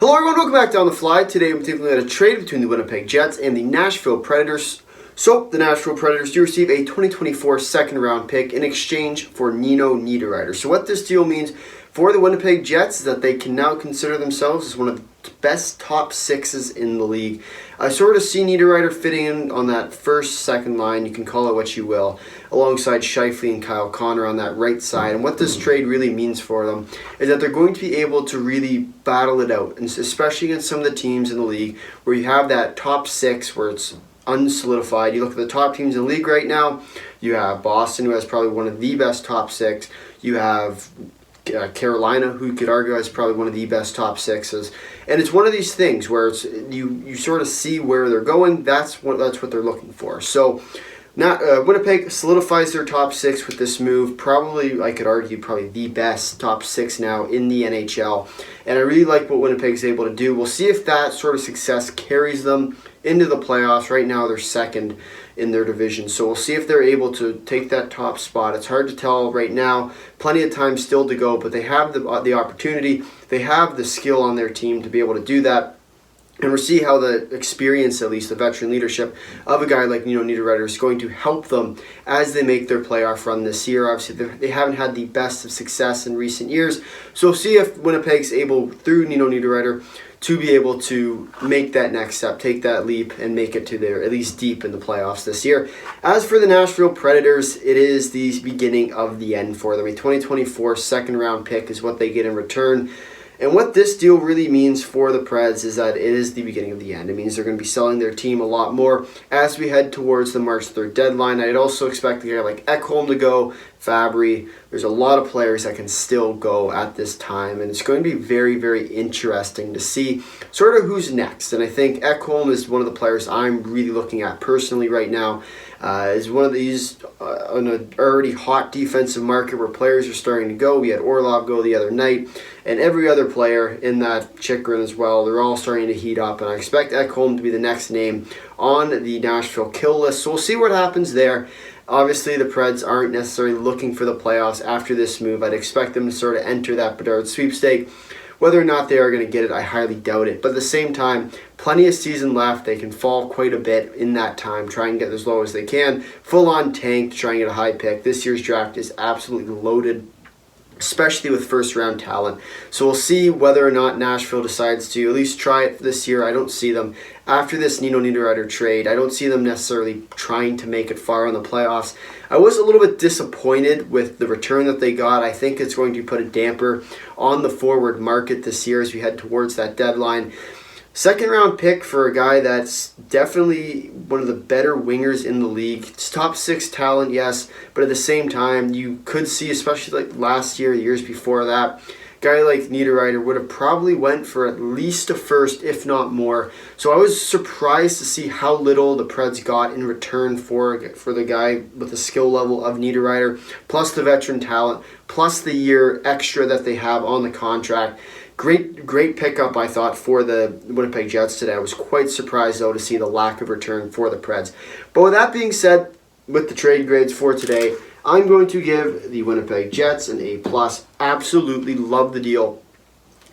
Hello everyone, welcome back to On the Fly. Today I'm taking a look at a trade between the Winnipeg Jets and the Nashville Predators. So, the Nashville Predators do receive a 2024 second round pick in exchange for Nino Niederreiter. So what this deal means for the Winnipeg Jets is that they can now consider themselves as one of the best top sixes in the league. I sort of see Niederreiter fitting in on that second line, you can call it what you will, alongside Scheifele and Kyle Connor on that right side. And what this trade really means for them is that they're going to be able to really battle it out, and especially against some of the teams in the league where you have that top six where it's unsolidified. You look at the top teams in the league right now, you have Boston, who has probably one of the best top six. You have Carolina, who could argue as probably one of the best top sixes, and it's one of these things where it's you sort of see where they're going. That's what they're looking for. So now Winnipeg solidifies their top six with this move. Probably, I could argue, probably the best top six now in the NHL, and I really like what Winnipeg's able to do. We'll see if that sort of success carries them into the playoffs. Right now they're second in their division, so we'll see if they're able to take that top spot. It's hard to tell right now, plenty of time still to go, but they have the opportunity, they have the skill on their team to be able to do that. And we'll see how the experience, at least the veteran leadership of a guy like Nino Niederreiter, is going to help them as they make their playoff run this year. Obviously, they haven't had the best of success in recent years, so we'll see if Winnipeg's able, through Nino Niederreiter, to be able to make that next step, take that leap, and make it to their at least deep in the playoffs this year. As for the Nashville Predators, it is the beginning of the end for them. A 2024 second round pick is what they get in return. And what this deal really means for the Preds is that it is the beginning of the end. It means they're going to be selling their team a lot more as we head towards the March 3rd deadline. I'd also expect a guy like Ekholm to go, Fabry. There's a lot of players that can still go at this time, and it's going to be very, very interesting to see sort of who's next. And I think Ekholm is one of the players I'm really looking at personally right now. Is one of these on an already hot defensive market where players are starting to go. We had Orlov go the other night, and every other player in that Chikrin as well. They're all starting to heat up, and I expect Ekholm to be the next name on the Nashville kill list. So we'll see what happens there. Obviously, the Preds aren't necessarily looking for the playoffs after this move. I'd expect them to sort of enter that Bedard sweepstake. Whether or not they are going to get it, I highly doubt it. But at the same time, plenty of season left. They can fall quite a bit in that time, try and get as low as they can. Full-on tank to try and get a high pick. This year's draft is absolutely loaded, especially with first-round talent. So we'll see whether or not Nashville decides to at least try it this year. I don't see them. After this Nino Niederreiter trade, I don't see them necessarily trying to make it far in the playoffs. I was a little bit disappointed with the return that they got. I think it's going to put a damper on the forward market this year as we head towards that deadline. Second round pick for a guy that's definitely one of the better wingers in the league. It's top six talent, yes, but at the same time, you could see, especially like last year, years before that, a guy like Niederreiter would have probably went for at least a first, if not more. So I was surprised to see how little the Preds got in return for the guy with the skill level of Niederreiter, plus the veteran talent, plus the year extra that they have on the contract. Great pickup, I thought, for the Winnipeg Jets today. I was quite surprised, though, to see the lack of return for the Preds. But with that being said, with the trade grades for today, I'm going to give the Winnipeg Jets an A+. Absolutely love the deal.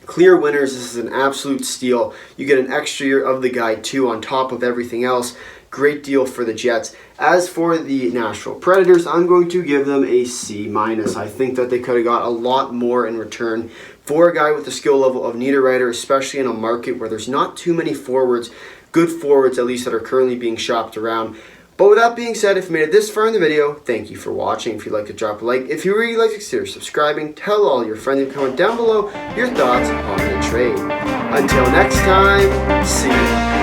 Clear winners. This is an absolute steal. You get an extra year of the guy, too, on top of everything else. Great deal for the Jets. As for the Nashville Predators, I'm going to give them a C-. I think that they could have got a lot more in return for a guy with the skill level of Niederreiter, especially in a market where there's not too many forwards, good forwards at least, that are currently being shopped around. But with that being said, if you made it this far in the video, thank you for watching. If you'd like to drop a like, if you really like to consider subscribing, tell all your friends and comment down below your thoughts on the trade. Until next time, see you.